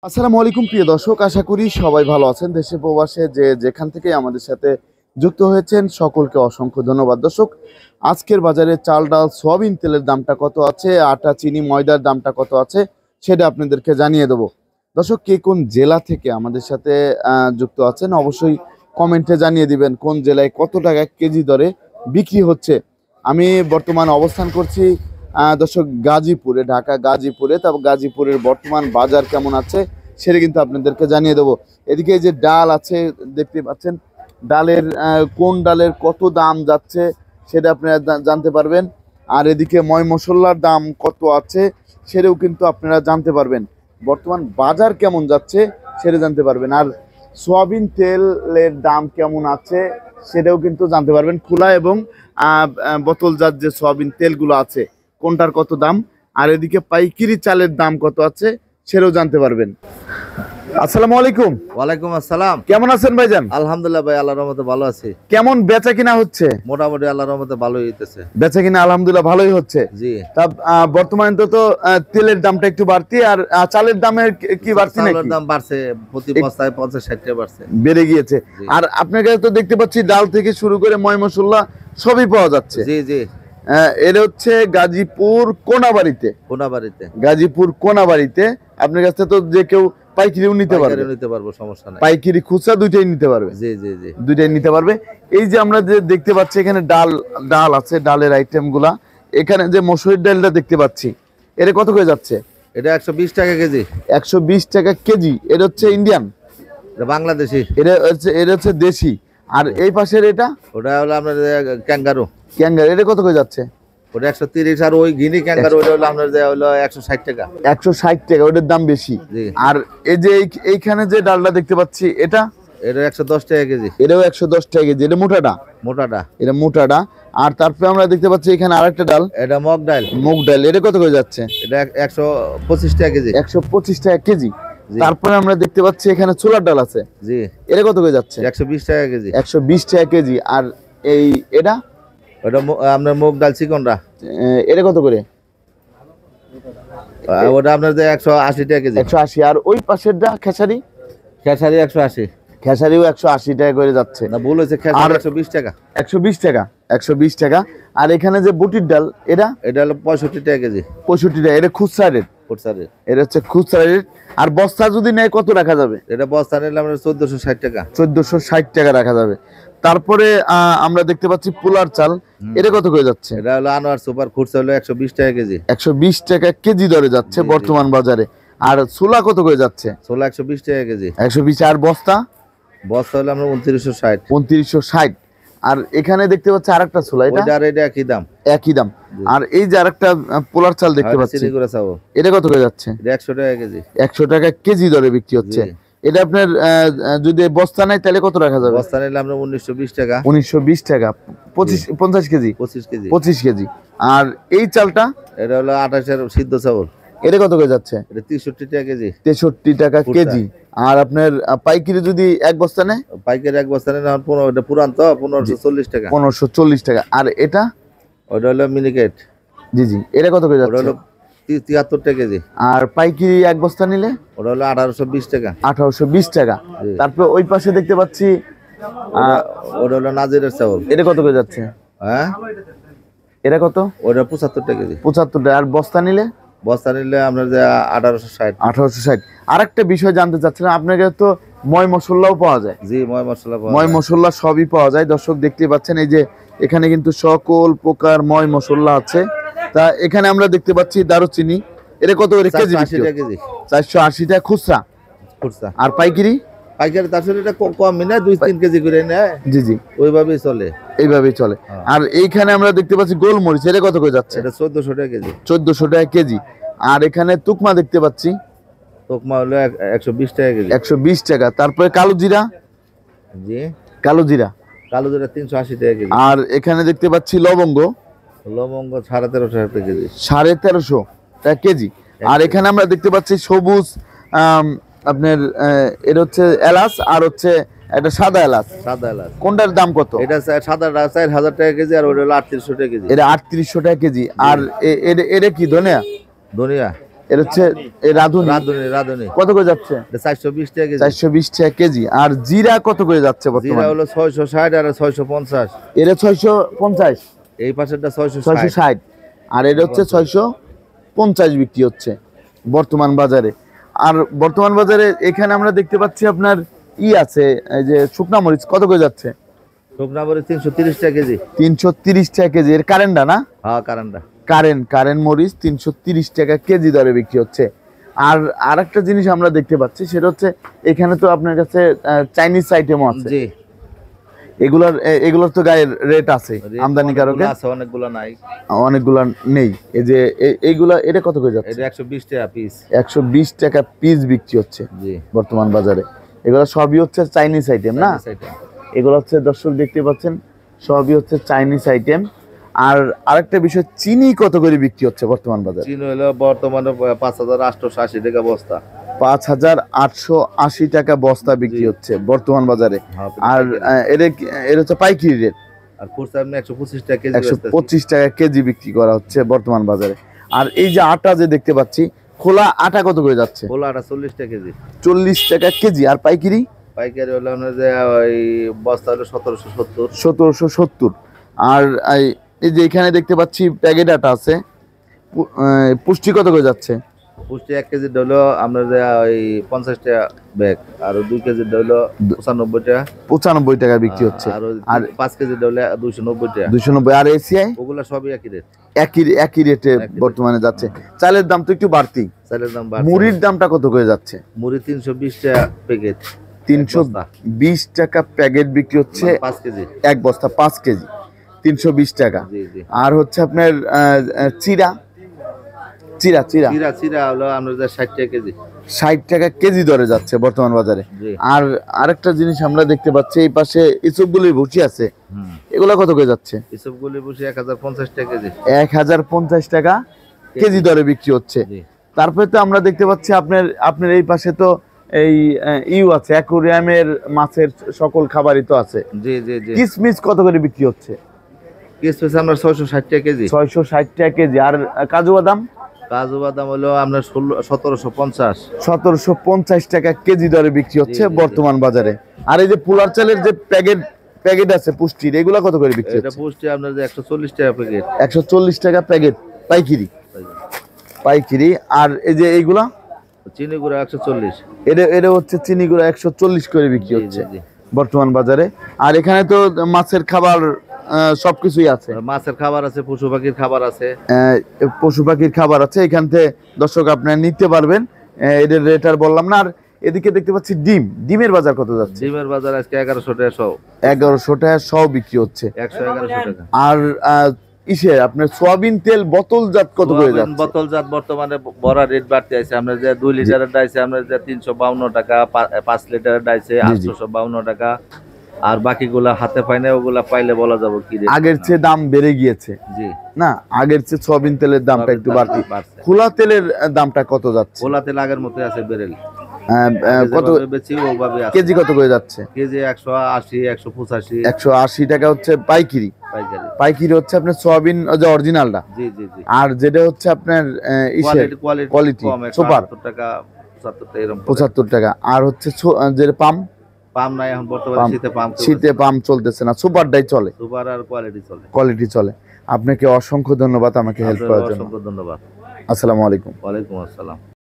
আসসালামু আলাইকুম প্রিয় দর্শক, আশা করি সবাই ভালো আছেন। দেশে প্রবাসে যে যেখান থেকে আমাদের সাথে যুক্ত হয়েছেন সকলকে অসংখ্য ধন্যবাদ। দর্শক, আজকের বাজারে চাল ডাল সয়াবিন তেলের দামটা কত আছে, আটা চিনি ময়দার দামটা কত আছে সেটা আপনাদেরকে জানিয়ে দেবো। দর্শক, কে কোন জেলা থেকে আমাদের সাথে যুক্ত আছেন অবশ্যই কমেন্টে জানিয়ে দিবেন কোন জেলায় কত টাকা কেজি দরে বিক্রি হচ্ছে। আমি বর্তমান অবস্থান করছি দর্শক গাজীপুরে, ঢাকা গাজীপুরে। তারপর গাজীপুরের বর্তমান বাজার কেমন আছে সেটা কিন্তু আপনাদেরকে জানিয়ে দেবো। এদিকে যে ডাল আছে দেখতে পাচ্ছেন, ডালের কোন ডালের কত দাম যাচ্ছে সেটা আপনারা জানতে পারবেন। আর এদিকে ময় মশলার দাম কত আছে সেটাও কিন্তু আপনারা জানতে পারবেন। বর্তমান বাজার কেমন যাচ্ছে সেটা জানতে পারবেন। আর সয়াবিন তেলের দাম কেমন আছে সেটাও কিন্তু জানতে পারবেন। খোলা এবং বোতলজাত যে সয়াবিন তেলগুলো আছে কোনটার কত দাম, আর এদিকে পাইকারি চালের দাম কত আছে সেটাও জানতে পারবেন। আসসালামু আলাইকুম। ওয়ালাইকুম আসসালাম। কেমন আছেন ভাইজান? আলহামদুলিল্লাহ ভাই, আল্লাহর রহমতে ভালো আছি। কেমন বেচা কিনা হচ্ছে? মোটামুটি আল্লাহর রহমতে ভালোই হইতেছে। বেচা কিনা আলহামদুলিল্লাহ ভালোই হচ্ছে। জি। তা বর্তমানে তো তেলের দামটা একটু বাড়তি, আর চালের দামের কি বাড়তি নাকি? চালের দাম বাড়ছে, প্রতি বস্তায় 50-60 টাকা বাড়ছে, বেড়ে গিয়েছে। আর আপনার কাছে তো দেখতে পাচ্ছি ডাল থেকে শুরু করে ময় মশলা সবই পাওয়া যাচ্ছে। জি জি। এটা হচ্ছে গাজীপুর কোনাবাড়িতে। গাজীপুর কোনাবাড়িতে আপনার কাছে তো যে কেউ পাইকারিও নিতে পারবো, সমস্যা নাই। পাইকারি খুচরা দুইটাই নিতে পারবে। জি জি জি, দুইটাই নিতে পারবে। এই যে আমরা যে দেখতে পাচ্ছি এখানে ডাল আছে, ডালের আইটেম গুলা। এখানে যে মসুরির ডালটা দেখতে পাচ্ছি, এটা কত করে যাচ্ছে? এটা 120 টাকা কেজি। 120 টাকা কেজি। এটা হচ্ছে ইন্ডিয়ান, এটা বাংলাদেশি। এটা হচ্ছে দেশি। আর এই পাশের এটা, ওটা হলো আপনার ক্যাঙ্গারু। এটা কত করে যাচ্ছে? ওটা 130। আর ওই গিনি ক্যাঙ্গারু ওটা হলো আপনার হলো 160 টাকা। 160 টাকা, ওটার দাম বেশি। আর এই যে এইখানে যে ডালটা দেখতে পাচ্ছি এটা 110 টাকা কেজি। এটাও 110 টাকা কেজি। এটা মোটাটা। আর তারপরে আমরা দেখতে পাচ্ছি এখানে আরেকটা ডাল, এটা মুগ ডাল। এটা কত করে যাচ্ছে? এটা 125 টাকা কেজি। 125 টাকা কেজি। তারপরে আমরা দেখতে পাচ্ছি এখানে ছোলার ডাল আছে। জি। এটা কত করে যাচ্ছে? 120 টাকা কেজি। 120 টাকা কেজি। আর এটা ওটা আপনার মুগ ডাল চিকনটা, এটা কত করে? ওটা আপনার 180 টাকা কেজি। 180। আর ওই পাশেরটা খেসারি 180। খেসারিও 180 টাকা করে যাচ্ছে। না, ভুল হয়েছে, খেসারি 120 টাকা। 120 টাকা। 120 টাকা। আর এখানে যে বুটির ডাল এটা হলো 65 টাকা কেজি। 65 টাকা। এটা খুচরা রেট। এটা হচ্ছে খুচরা রেট। আর বস্তা যদি নেয় কত রাখা যাবে? এটা বস্তা নিলে আমরা 1460 টাকা। 1460 টাকা রাখা যাবে। তারপরে আমরা দেখতে পাচ্ছি পোলার চাল, এটা কত করে যাচ্ছে? এটা হলো আনোয়ার সুপার, খুচরা হলো 120 টাকা কেজি। 120 টাকা কেজি দরে যাচ্ছে বর্তমান বাজারে। আর ছোলা কত করে যাচ্ছে? ছোলা 120 টাকা কেজি। 120। আর বস্তা হলো আমরা 2960। 2960। আর এখানে দেখতে পাচ্ছি আরেকটা ছোলা, এটা একই দাম। আর এই যে আরেকটা পোলার চাল দেখতে পাচ্ছি, এটা কত করে যাচ্ছে? 100 টাকা কেজি। 100 টাকা কেজি দরে বিক্রি হচ্ছে। এটা আপনার যদি বস্তা নেয় তাহলে কত রাখা যাবে? বস্তা নিলে আমরা 1920 টাকা। 1920 টাকা। 50 কেজি। 25 কেজি। আর এই চালটা এটা হলো 28 এর সিদ্ধ চাউল। এটা কত করে যাচ্ছে? এটা 63 টাকা কেজি। 63 টাকা কেজি। আর আপনার পাইকারি যদি এক বস্তা নেয়? পাইকারি এক বস্তা নেয় 15, এটা পুরান তো 1540 টাকা। 1540 টাকা। আর এটা ওটা হলো মিনিকেট। জি জি। এটা কত করে যাচ্ছে? ওটা হলো 73 টাকা কেজি। আর পাইকারি এক বস্তা নিলে? ওটা হলো 1820 টাকা। 1820 টাকা। তারপর ওই পাশে দেখতে পাচ্ছি ওটা হলো নাজিরের চাউল। এটা কত করে যাচ্ছে? হ্যাঁ, এটা কত? ওটা 75 টাকা কেজি। 75 টাকা। আর বস্তা নিলে? বস্তা নিলে আপনার 1860। 1860। আরেকটা বিষয় জানতে চাচ্ছিলাম, আপনার কাছে তো ময় মশলাও পাওয়া যায়? জি, ময় মশলা সবই পাওয়া যায়। দর্শক দেখতে পাচ্ছেন এই যে এখানে কিন্তু সকল প্রকার ময় মশলা আছে। তা এখানে আমরা দেখতে পাচ্ছি দারুচিনি, এটা কত করে কেজি? 480 টাকা কেজি। 480 টাকা খুচরা। আর পাইকারি? তার সাথে এটা কম না, 2-3 কেজি করে নেয়। জি জি, ওইভাবেই চলে। এইভাবেই চলে। আর এইখানে আমরা দেখতে পাচ্ছি গোলমরিচ, এটা কত করে যাচ্ছে? এটা 1400 টাকা কেজি। 1400 টাকা কেজি। আর এখানে তুকমা দেখতে পাচ্ছি, তুকমা হলো 120 টাকা কেজি। 120 টাকা। তারপরে কালো জিরা? জি, কালো জিরা 380 টাকা কেজি। আর এখানে দেখতে পাচ্ছি লবঙ্গ 1350 টাকা কেজি। 1350 টাকা কেজি। আর এখানে আমরা দেখতে পাচ্ছি সবুজ আপনার এটা হচ্ছে এলাচ, আর হচ্ছে এটা সাদা এলাচ। কোনটার দাম কত? এটা সাদাটা 4000 টাকা কেজি, আর ওটা হলো 3800 টাকা কেজি। এটা 3800 টাকা কেজি। আর এটা কি ধনিয়া? এটা হচ্ছে এই রাধুনি। রাধুনি রাধুনি কত করে যাচ্ছে? 420 টাকা কেজি। 420 টাকা কেজি। আর জিরা কত করে যাচ্ছে জিরা বর্তমানে? হলো 660 আর 650। এটা 650, এই পাশেরটা 660। 660, আর এটা হচ্ছে 650 বিক্রি হচ্ছে বর্তমান বাজারে। আর বর্তমান বাজারে এখানে আমরা দেখতে পাচ্ছি আপনার আছে, এই যে শুকনা মরিচ কত করে যাচ্ছে? শুকনা মরিচ 330 টাকা কেজি। 330 টাকা কেজি। এর কারেন্টটা না? হ্যাঁ কারেন্টটা। কারেন্ট মরিচ 330 টাকা কেজি দরে বিক্রি হচ্ছে। আর আরেকটা জিনিস আমরা দেখতে পাচ্ছি, সেটা হচ্ছে এখানে তো আপনার কাছে চাইনিজ আইটেমও আছে। জি, এগুলোর তো গায়ের রেট আছে আমদানিকারকে, আছে অনেকগুলো নাই, অনেকগুলা নেই। এই যে এইগুলা, এটা কত করে যাচ্ছে? এটা 120 টাকা পিস। 120 টাকা পিস বিক্রি হচ্ছে জি, বর্তমান বাজারে। এগুলো সবই হচ্ছে চাইনিজ আইটেম না? এগুলো হচ্ছে দর্শক দেখতে পাচ্ছেন, সবই হচ্ছে চাইনিজ আইটেম। আর আরেকটা বিষয়, চিনি কত করে বিক্রি হচ্ছে বর্তমান বাজারে? চিনি হলো বর্তমানে 5880 টাকা বস্তা। 5880 টাকা বস্তা বিক্রি হচ্ছে বর্তমান বাজারে। হ্যাঁ, আর এটা হচ্ছে পাইকারি রেট। আর খুচরা আপনি 125 টাকা কেজি। 125 টাকা কেজি বিক্রি করা হচ্ছে বর্তমান বাজারে। আর এই যে আটা যে দেখতে পাচ্ছি, খোলা আটা কত করে যাচ্ছে? খোলা আটা 40 টাকা কেজি। 40 টাকা কেজি। আর পাইকারি? পাইকারি হলো আপনার যে ওই বস্তা হলো 1770। 1770। আর এই যে এখানে দেখতে পাচ্ছি প্যাকেট আটা আছে, পুষ্টি কত করে যাচ্ছে? পুষ্টি 1 কেজি হলো আপনার যে ওই 50 টাকা ব্যাগ, আর 2 কেজি হলো 95 টাকা। 95 টাকা বিক্রি হচ্ছে। আর 5 কেজি হলো 290 টাকা। 290। আর এসিআই? ওগুলা সবই একই রেট। একই রেটে বর্তমানে যাচ্ছে। চালের দাম তো একটু বাড়তি। চালের দাম বাড়ছে। মুড়ির দামটা কত করে যাচ্ছে? মুড়ি 320 টাকা প্যাকেট। 320 টাকা প্যাকেট বিক্রি হচ্ছে 5 কেজি। এক বস্তা 5 কেজি, 320 টাকা। জি জি। আর হচ্ছে আপনার চিরা চিরা চিরা চিরা চিরা হলো আপনার যে 60 টাকা কেজি। 60 টাকা কেজি দরে যাচ্ছে বর্তমান বাজারে। জি। আর আরেকটা জিনিস আমরা দেখতে পাচ্ছি, এই পাশে ইসবগুলি ভুসি আছে, এগুলা কত করে যাচ্ছে? এসবগুলি বসে 1050 টাকা কেজি। 1050 টাকা কেজি দরে বিক্রি হচ্ছে। জি। তারপরে তো আমরা দেখতে পাচ্ছি আপনার এই পাশে তো এই আছে, অ্যাকুরিয়ামের মাছের সকল খাবারই তো আছে। জি জি জি। কিসমিস কত করে বিক্রি হচ্ছে? কিসমিস আমরা 660 টাকা কেজি। 660 টাকা কেজি। আর কাজু বাদাম? কাজু বাদাম হলো আপনার 1750। 1750 টাকা কেজি দরে বিক্রি হচ্ছে বর্তমান বাজারে। আর এই যে পোলার চালের যে প্যাকেট আছে পুষ্টির, এগুলা কত করে বিক্রি এটা হচ্ছে? পুষ্টি আপনার যে 140 টাকা প্যাকেট। 140 টাকা প্যাকেট পাইকারি। আর এই যে এইগুলা চিনি গুঁড়া 140। এটা হচ্ছে চিনি গুঁড়া 140 করে বিক্রি জি, হচ্ছে জি, জি। বর্তমান বাজারে। আর এখানে তো মাছের খাবার সবকিছুই আছে, মাছের খাবার আছে, পশু পাখির খাবার আছে। পশু পাখির খাবার আছে। এখান থেকে দর্শক আপনারা নিতে পারবেন। এদের রেট আর বললাম না। আর এদিকে দেখতে পাচ্ছি ডিমের বাজার কত যাচ্ছে? ডিমের বাজার আজকে 1100 টাকা সহ। 1100 টাকা সহ বিক্রি হচ্ছে। 111 টাকা। আর আপনার সয়াবিন তেল বোতলজাত কত করে যাচ্ছে? বোতলজাত বর্তমানে বড় রেট বাড়তে আছে। আমরা যে 2 লিটারের ডাইছে আমরা যে 352 টাকা, 5 লিটারের ডাইছে 852 টাকা। আর বাকিগুলা হাতে পাই না, ওগুলা পাইলে বলা যাবে কি রেট। আগের চেয়ে দাম বেড়ে গিয়েছে জি না? আগের চেয়ে সয়াবিন তেলের দামটা একটু বাড়তি। বাড়ছে। খোলা তেলের দামটা কত যাচ্ছে? খোলা তেল আগের মতই আছে বেরেল। কত বেচি ওভাবে আছে। কেজি কত করে যাচ্ছে? কেজি 180, 185 180 টাকা হচ্ছে পাইকারি। পাইকারি। পাইকারি হচ্ছে আপনার সয়াবিন যে অরিজিনালটা। জি জি জি। আর যেটা হচ্ছে আপনার কোয়ালিটি কম, সুপার 170 টাকা 75 টাকা এরকম। 75 টাকা। আর হচ্ছে যে পাম নাই এখন বর্তমানে শীতে পাম চলতেছে না, সুপারটাই চলে। সুপার আর কোয়ালিটি চলে। আপনাকে অসংখ্য ধন্যবাদ আমাকে হেল্প করার জন্য। অসংখ্য ধন্যবাদ। আসসালামু আলাইকুম। ওয়ালাইকুম আসসালাম।